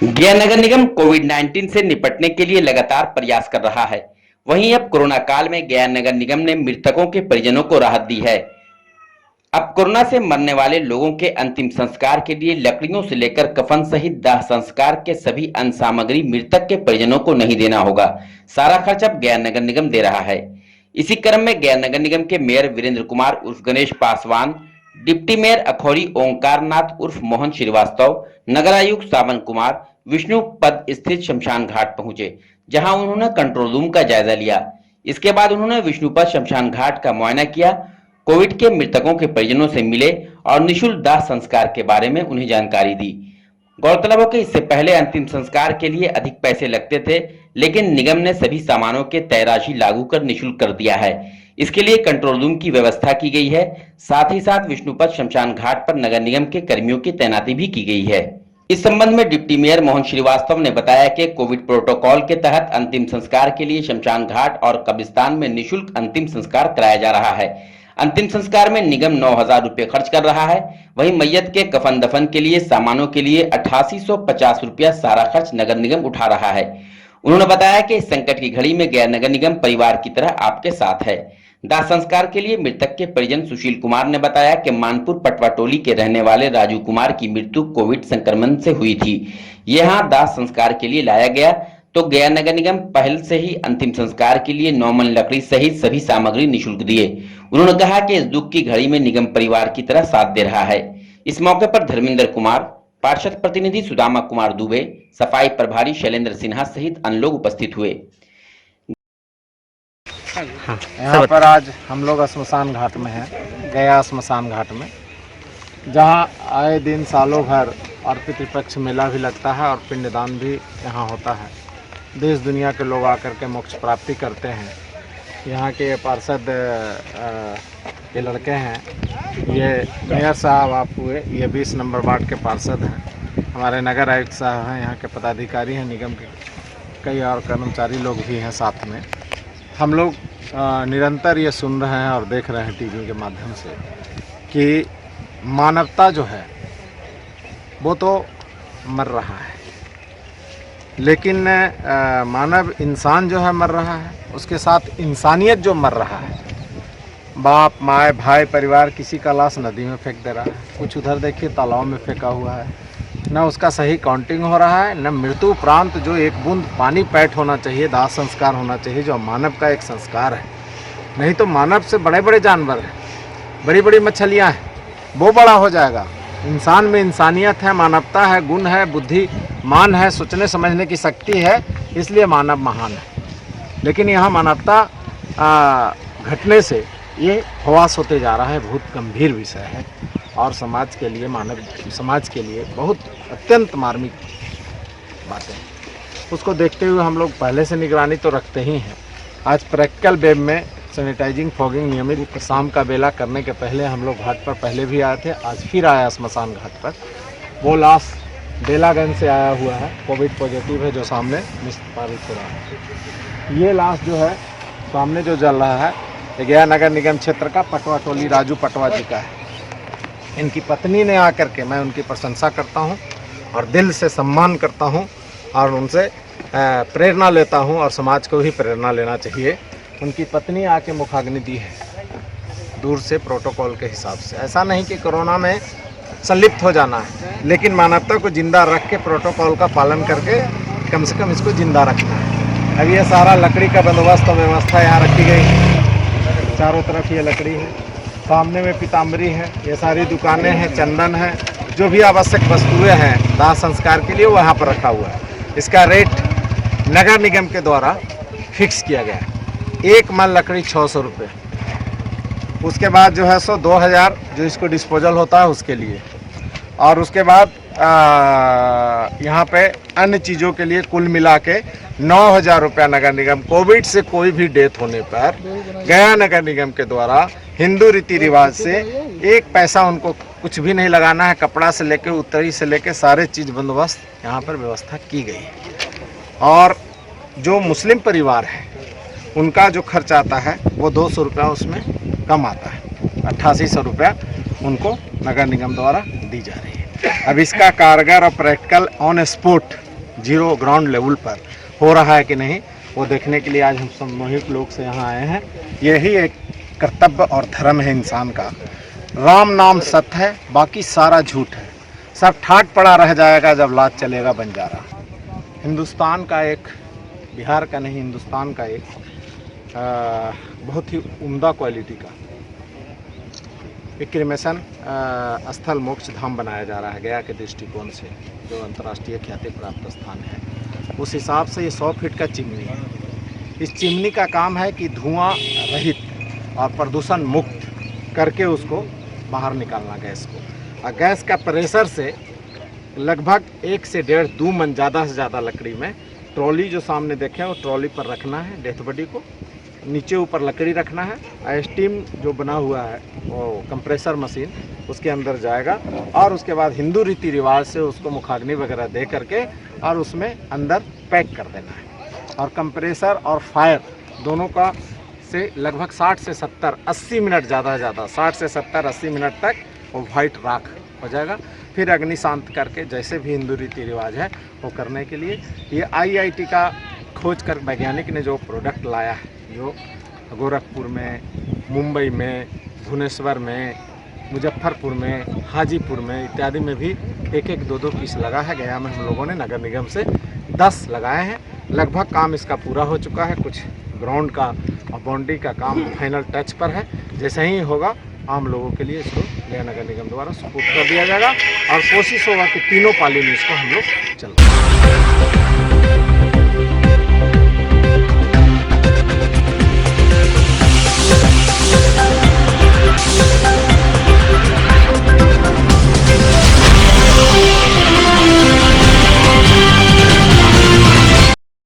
गया नगर निगम कोविड-19 से निपटने के लिए लगातार प्रयास कर रहा है। वहीं अब कोरोना काल में गया नगर निगम ने मृतकों के परिजनों को राहत दी है। अब कोरोना से मरने वाले लोगों के अंतिम संस्कार के लिए लकड़ियों से लेकर कफन सहित दाह संस्कार के सभी अन्य सामग्री मृतक के परिजनों को नहीं देना होगा। सारा खर्च अब गया नगर निगम दे रहा है। इसी क्रम में गया नगर निगम के मेयर वीरेंद्र कुमार उर्फ गणेश पासवान, डिप्टी मेयर अखौरी ओंकार नाथ उर्फ मोहन श्रीवास्तव, नगर आयुक्त सावन कुमार विष्णु पद स्थित शमशान घाट पहुंचे, जहां उन्होंने कंट्रोल रूम का जायजा लिया। इसके बाद उन्होंने विष्णुपद शमशान घाट का मुआयना किया, कोविड के मृतकों के परिजनों से मिले और निःशुल्क दाह संस्कार के बारे में उन्हें जानकारी दी। गौरतलब हो कि इससे पहले अंतिम संस्कार के लिए अधिक पैसे लगते थे, लेकिन निगम ने सभी सामानों के तय राशि लागू कर निःशुल्क कर दिया है। इसके लिए कंट्रोल रूम की व्यवस्था की गई है। साथ ही साथ विष्णुपद शमशान घाट पर नगर निगम के कर्मियों की तैनाती भी की गई है। इस संबंध में डिप्टी मेयर मोहन श्रीवास्तव ने बताया कि कोविड प्रोटोकॉल के तहत अंतिम संस्कार के लिए शमशान घाट और कब्रिस्तान में निःशुल्क अंतिम संस्कार कराया जा रहा है। अंतिम संस्कार में निगम 9,000 रुपए खर्च कर रहा है। वहीं मैयत के कफन दफन के लिए सामानों के लिए 8850 रुपया सारा खर्च नगर निगम उठा रहा है। उन्होंने बताया कि इस संकट की घड़ी में गया नगर निगम परिवार की तरह आपके साथ है। दाह संस्कार के लिए मृतक के परिजन सुशील कुमार ने बताया कि मानपुर पटवा टोली के रहने वाले राजू कुमार की मृत्यु कोविड संक्रमण से हुई थी। यहाँ दाह संस्कार के लिए लाया गया तो गया नगर निगम पहल से ही अंतिम संस्कार के लिए 9 मन लकड़ी सहित सभी सामग्री निःशुल्क दिए। उन्होंने कहा कि इस दुख की घड़ी में निगम परिवार की तरह साथ दे रहा है। इस मौके पर धर्मेंद्र कुमार, पार्षद प्रतिनिधि सुदामा कुमार दुबे, सफाई प्रभारी शैलेंद्र सिन्हा सहित अन्य लोग उपस्थित हुए। यहाँ पर आज हम लोग श्मशान घाट में हैं, गया श्मशान घाट में, जहाँ आए दिन सालों भर और पितृपक्ष मेला भी लगता है और पिंडदान भी यहाँ होता है। देश दुनिया के लोग आकर के मोक्ष प्राप्ति करते हैं। यहाँ के पार्षद के लड़के हैं, ये मेयर साहब आप हुए, ये 20 नंबर वार्ड के पार्षद हैं। हमारे नगर आयुक्त साहब हैं, यहाँ के पदाधिकारी हैं, निगम के कई और कर्मचारी लोग भी हैं साथ में। हम लोग निरंतर ये सुन रहे हैं और देख रहे हैं टीवी के माध्यम से कि मानवता जो है वो तो मर रहा है, लेकिन मानव इंसान जो है मर रहा है, उसके साथ इंसानियत जो मर रहा है। बाप माए भाई परिवार किसी का लाश नदी में फेंक दे रहा है, कुछ उधर देखिए तालाब में फेंका हुआ है। न उसका सही काउंटिंग हो रहा है, न मृत्यु उपरांत जो एक बूंद पानी पैठ होना चाहिए, दाह संस्कार होना चाहिए, जो मानव का एक संस्कार है। नहीं तो मानव से बड़े बड़े जानवर हैं, बड़ी बड़ी मछलियाँ हैं, वो बड़ा हो जाएगा। इंसान में इंसानियत है, मानवता है, गुण है, बुद्धि मान है, सोचने समझने की शक्ति है, इसलिए मानव महान है। लेकिन यहाँ मानवता घटने से ये हवास होते जा रहा है, बहुत गंभीर विषय है और समाज के लिए, मानव समाज के लिए बहुत अत्यंत मार्मिक बातें हैं। उसको देखते हुए हम लोग पहले से निगरानी तो रखते ही हैं। आज प्रैक्टिकल वेब में सैनिटाइजिंग फॉगिंग नियमित शाम का बेला करने के पहले हम लोग घाट पर पहले भी आए थे, आज फिर आया श्मशान घाट पर। वो लाश बेलागंज से आया हुआ है, कोविड पॉजिटिव है, जो सामने निष्पादित हो रहा है। ये लाश जो है सामने जो जल रहा है, गया नगर निगम क्षेत्र का पटवा टोली राजू पटवा जी का है। इनकी पत्नी ने आकर के, मैं उनकी प्रशंसा करता हूं और दिल से सम्मान करता हूं और उनसे प्रेरणा लेता हूं और समाज को भी प्रेरणा लेना चाहिए। उनकी पत्नी आके मुखाग्नि दी है दूर से प्रोटोकॉल के हिसाब से। ऐसा नहीं कि कोरोना में संलिप्त हो जाना है, लेकिन मानवता को जिंदा रख के प्रोटोकॉल का पालन करके कम से कम इसको जिंदा रखना है। अब ये सारा लकड़ी का बंदोबस्त और व्यवस्था यहाँ रखी गई है, चारों तरफ ये लकड़ी है, सामने में पीताम्बरी है, ये सारी दुकानें हैं, चंदन है, जो भी आवश्यक वस्तुएं हैं दाह संस्कार के लिए वो यहाँ पर रखा हुआ है। इसका रेट नगर निगम के द्वारा फिक्स किया गया है। एक मन लकड़ी 600 रुपये, उसके बाद जो है 2000 जो इसको डिस्पोजल होता है उसके लिए, और उसके बाद यहाँ पे अन्य चीज़ों के लिए कुल मिला के 9,000 रुपया नगर निगम। कोविड से कोई भी डेथ होने पर गया नगर निगम के द्वारा हिंदू रीति रिवाज से 1 पैसा उनको कुछ भी नहीं लगाना है। कपड़ा से लेकर उत्तरी से लेकर सारे चीज़ बंदोबस्त यहाँ पर व्यवस्था की गई है। और जो मुस्लिम परिवार है उनका जो खर्च आता है वो 200 रुपया उसमें कम आता है, 8800 रुपया उनको नगर निगम द्वारा दी जा रही है। अब इसका कारगर और practical on spot zero ground level पर हो रहा है कि नहीं, वो देखने के लिए आज हम सामूहिक लोग से यहाँ आए हैं। यही एक कर्तव्य और धर्म है इंसान का। राम नाम सत्य है, बाकी सारा झूठ है। सब ठाट पड़ा रह जाएगा जब लात चलेगा बंजारा। हिंदुस्तान का एक, बिहार का नहीं, हिंदुस्तान का एक बहुत ही उम्दा क्वालिटी का एक क्रिमेशन स्थल मोक्ष धाम बनाया जा रहा है गया के दृष्टिकोण से, जो अंतर्राष्ट्रीय ख्याति प्राप्त स्थान है। उस हिसाब से ये 100 फीट का चिमनी है। इस चिमनी का काम है कि धुआं रहित और प्रदूषण मुक्त करके उसको बाहर निकालना गैस को। और गैस का प्रेशर से लगभग 1 से 1.5 2 मन ज़्यादा से ज़्यादा लकड़ी में, ट्रॉली जो सामने देखें वो ट्रॉली पर रखना है डेथ बॉडी को, नीचे ऊपर लकड़ी रखना है, और स्टीम जो बना हुआ है वो कंप्रेसर मशीन उसके अंदर जाएगा, और उसके बाद हिंदू रीति रिवाज से उसको मुखाग्नि वगैरह दे करके और उसमें अंदर पैक कर देना है। और कंप्रेसर और फायर दोनों का से लगभग 60 से 70 80 मिनट, ज़्यादा से ज़्यादा 60 से 70 80 मिनट तक वो वाइट राख हो जाएगा। फिर अग्नि शांत करके जैसे भी हिंदू रीति रिवाज है वो करने के लिए ये IIT का खोज कर वैज्ञानिक ने जो प्रोडक्ट लाया है, जो गोरखपुर में, मुंबई में, भुवनेश्वर में, मुजफ्फरपुर में, हाजीपुर में इत्यादि में भी 1-1 2-2 पीस लगा है। गया में हम लोगों ने नगर निगम से 10 लगाए हैं। लगभग काम इसका पूरा हो चुका है। कुछ ग्राउंड का और बाउंड्री का काम फाइनल टच पर है। जैसे ही होगा आम लोगों के लिए इसको गया नगर निगम द्वारा सपोर्ट कर दिया जाएगा, और कोशिश होगा कि तीनों पाली में इसको हम लोग चल